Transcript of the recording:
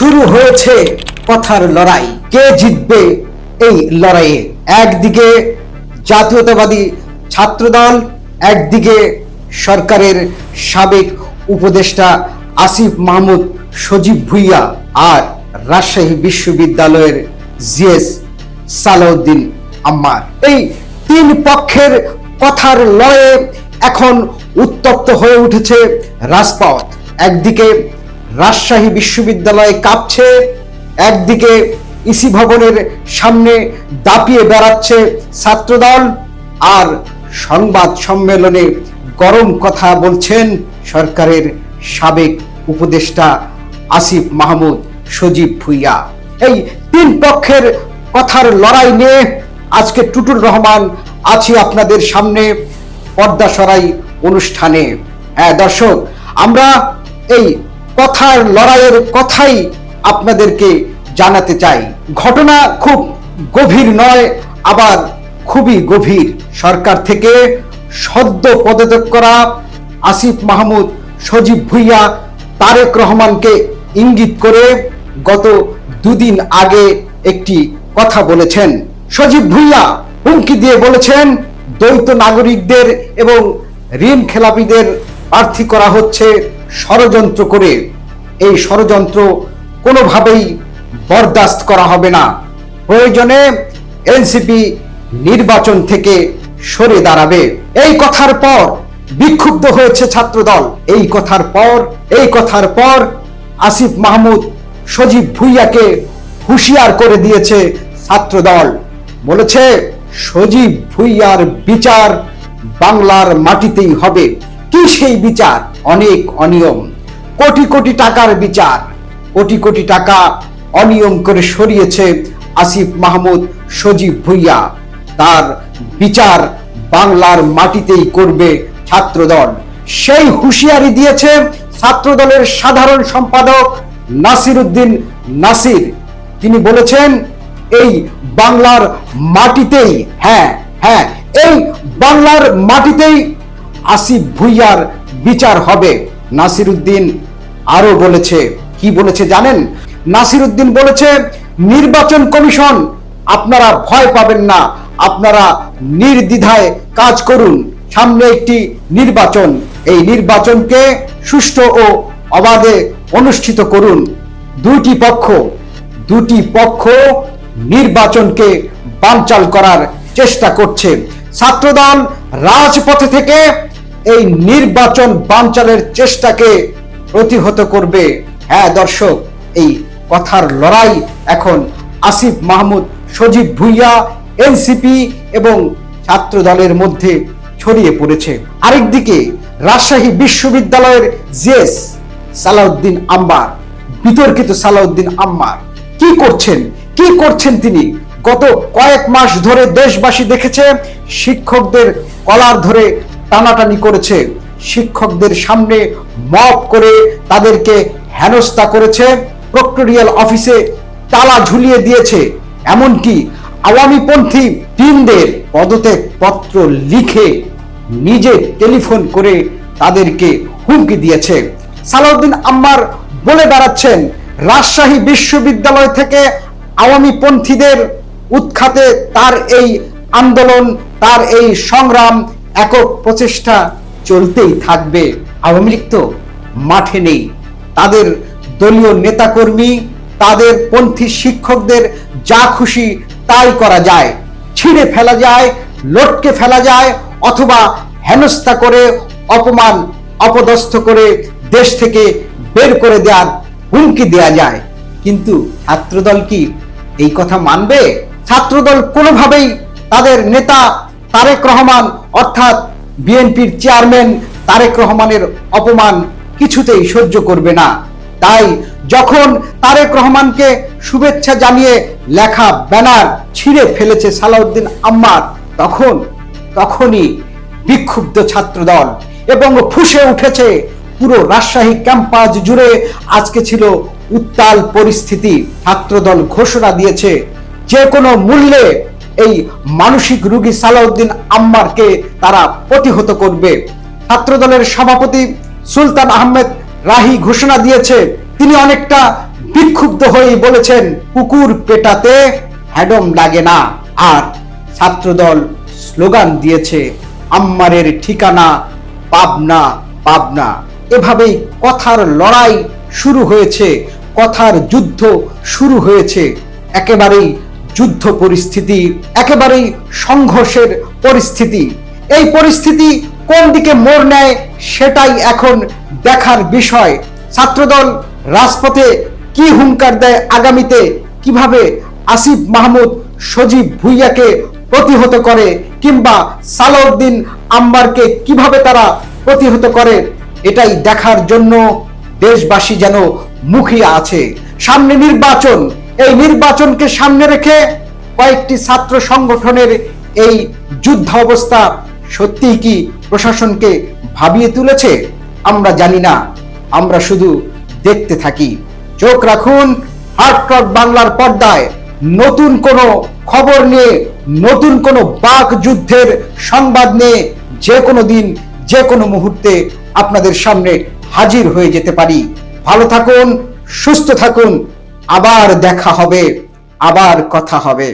শুরু হয়েছে কথার লড়াই। কে জিতবে এই লড়াইয়ে? একদিকে জাতীয়তাবাদী ছাত্রদল, একদিকে সরকারের সাবেক উপদেষ্টা আসিফ মাহমুদ সজীব ভুইয়া, আর রাজশাহী বিশ্ববিদ্যালয়ের জিএস সালাউদ্দিন আম্মার। এই তিন পক্ষের কথার লড়াইয়ে এখন উত্তপ্ত হয়ে উঠেছে রাজপথ। একদিকে রাজশাহী বিশ্ববিদ্যালয় কাঁপছে, একদিকে ইসি ভবনের সামনে দাপিয়ে বেড়াচ্ছে ছাত্রদল, আর সংবাদ সম্মেলনে গরম কথা বলছেন সরকারের সাবেক উপদেষ্টা আসিফ মাহমুদ সজীব ভুইয়া। এই তিন পক্ষের কথার লড়াই নিয়ে আজকে টুটুল রহমান আছি আপনাদের সামনে পর্দা সরাই অনুষ্ঠানে। হ্যাঁ দর্শক, আমরা এই কথার লড়াইয়ের কথাই আপনাদেরকে জানাতে চাই। ঘটনা খুব গভীর নয়, আবার খুবই গভীর। সরকার থেকে সদ্য পদত্যাগ করা আসিফ মাহমুদ সজীব ভুইয়া তারেক রহমানকে ইঙ্গিত করে গত দুদিন আগে একটি কথা বলেছেন। সজীব ভুইয়া হুমকি দিয়ে বলেছেন, দ্বৈত নাগরিকদের এবং ঋণ খেলাপিদের প্রার্থী করা হচ্ছে ষড়যন্ত্র করে। এই ষড়যন্ত্র কোনোভাবেই বরদাস্ত করা হবে না। প্রয়োজনে এনসিপি নির্বাচন থেকে সরে দাঁড়াবে। এই কথার পর বিক্ষুব্ধ হয়েছে ছাত্রদল। এই কথার পর আসিফ মাহমুদ সজীব ভুইয়াকে হুঁশিয়ার করে দিয়েছে ছাত্রদল। বলেছে, সজীব ভুইয়ার বিচার বাংলার মাটিতেই হবে। কি সেই বিচার? অনেক অনিয়ম, কোটি কোটি টাকার বিচার। কোটি কোটি টাকা অনিয়ম করে সরিয়েছে আসিফ মাহমুদ সজীব ভুইয়া। তার বিচার বাংলার মাটিতেই করবে ছাত্রদল। সেই হুঁশিয়ারি দিয়েছে ছাত্রদলের সাধারণ সম্পাদক নাসির উদ্দিন নাসির। তিনি বলেছেন, এই বাংলার মাটিতেই, এই বাংলার মাটিতেই আসিফ ভুইয়ার বিচার হবে। নাসির উদ্দিন আরো বলেছে, কি বলেছে জানেন? নাসির উদ্দিন বলেছে, নির্বাচন কমিশন, আপনারা ভয় পাবেন না, আপনারা নির্দ্বিধায় কাজ করুন। সামনে একটি নির্বাচন, এই নির্বাচনকে সুষ্ঠু ও অবাধে অনুষ্ঠিত করুন। দুটি পক্ষ নির্বাচনকে বানচাল করার চেষ্টা করছে। ছাত্রদল রাজপথে থেকে এই নির্বাচন বানচালের চেষ্টাকে প্রতিহত করবে। হ্যাঁ দর্শক, এই কথার লড়াই এখন আসিফ মাহমুদ সজীব ভুইয়া, এনসিপি এবং ছাত্রদলের মধ্যে ছড়িয়ে পড়েছে। আরেকদিকে রাজশাহী বিশ্ববিদ্যালয়ের জিএস সালাউদ্দিন আম্মার, বিতর্কিত সালাউদ্দিন আম্মার কি করছেন তিনি? গত কয়েক মাস ধরে দেশবাসী দেখেছে শিক্ষকদের কলার ধরে টানাটানি করেছে, শিক্ষকদের সামনে মব করে তাদেরকে হেনস্থা করেছে, প্রক্টরিয়াল অফিসে তালা ঝুলিয়ে দিয়েছে, এমনকি আওয়ামীপন্থী টিমদের পদত্যাগ পত্র লিখে নিজে টেলিফোন করে তাদেরকে হুমকি দিয়েছে। সালাউদ্দিন আম্মার বলে বেড়াচ্ছেন, রাজশাহী বিশ্ববিদ্যালয় থেকে আওয়ামীপন্থীদের উৎখাতে তার এই আন্দোলন, তার এই সংগ্রাম, একক প্রচেষ্টা চলতেই থাকবে। আওয়ামী লীগ তো মাঠে নেই, তাদের দলীয় নেতাকর্মী, তাদের পন্থী শিক্ষকদের যা খুশি তাই করা যায়, ছিঁড়ে ফেলা যায়, লটকে ফেলা যায়, অথবা হেনস্থা করে অপমান অপদস্থ করে দেশ থেকে বের করে দেওয়ার হুমকি দেয়া যায়। কিন্তু ছাত্রদল কি এই কথা মানবে? ছাত্রদল কোনোভাবেই তাদের নেতা তারেক রহমান অর্থাৎ বিএনপির চেয়ারম্যান তারেক রহমানের অপমান কিছুতেই সহ্য করবে না। তাই যখন তারেক রহমানকে শুভেচ্ছা জানিয়ে লেখা ব্যানার ছিঁড়ে ফেলেছে সালাউদ্দিন আম্মার, তখনই বিক্ষুব্ধ ছাত্রদল এবং ফুঁসে উঠেছে পুরো রাজশাহী ক্যাম্পাস জুড়ে। আজকে ছিল উত্তাল পরিস্থিতি। ছাত্রদল ঘোষণা দিয়েছে যে কোনো মূল্যে এই মানসিক রোগী সালাউদ্দিন আম্মারকে তারা প্রতিহত করবে। ছাত্রদলের সভাপতি সুলতান আহমেদ রাহি ঘোষণা দিয়েছে তিনি অনেকটা বিক্ষুব্ধ হয়ে বলেছেন কুকুর পেটাতে হ্যাডম লাগে না। আর ছাত্রদল স্লোগান দিয়েছে আম্মারের ঠিকানা পাবনা পাবনা। এভাবেই কথার লড়াই শুরু হয়েছে, কথার যুদ্ধ শুরু হয়েছে। একেবারেই যুদ্ধ পরিস্থিতি, একেবারেই সংঘর্ষের পরিস্থিতি। এই পরিস্থিতি কোন দিকে মোড় নেয় সেটাই এখন দেখার বিষয়। ছাত্রদল রাজপথে কি হুঙ্কার দেয় আগামীতে, কিভাবে আসিফ মাহমুদ সজীব ভুইয়াকে প্রতিহত করে, কিংবা সালাউদ্দিন আম্মারকে কিভাবে তারা প্রতিহত করে, এটাই দেখার জন্য দেশবাসী যেন মুখিয়ে আছে। সামনে নির্বাচন, এই নির্বাচনকে সামনে রেখে কয়েকটি ছাত্র সংগঠনের এই যুদ্ধ অবস্থা সত্যিই কি প্রশাসনকে ভাবিয়ে তুলেছে? আমরা জানি না, আমরা শুধু দেখতে থাকি। চোখ রাখুন হার্ড টক বাংলার পর্দায়। নতুন কোনো খবর নিয়ে, নতুন কোনো বাক যুদ্ধের সংবাদ নিয়ে যে কোনো দিন, যে কোনো মুহূর্তে আপনাদের সামনে হাজির হয়ে যেতে পারি। ভালো থাকুন, সুস্থ থাকুন, আবার দেখা হবে, আবার কথা হবে।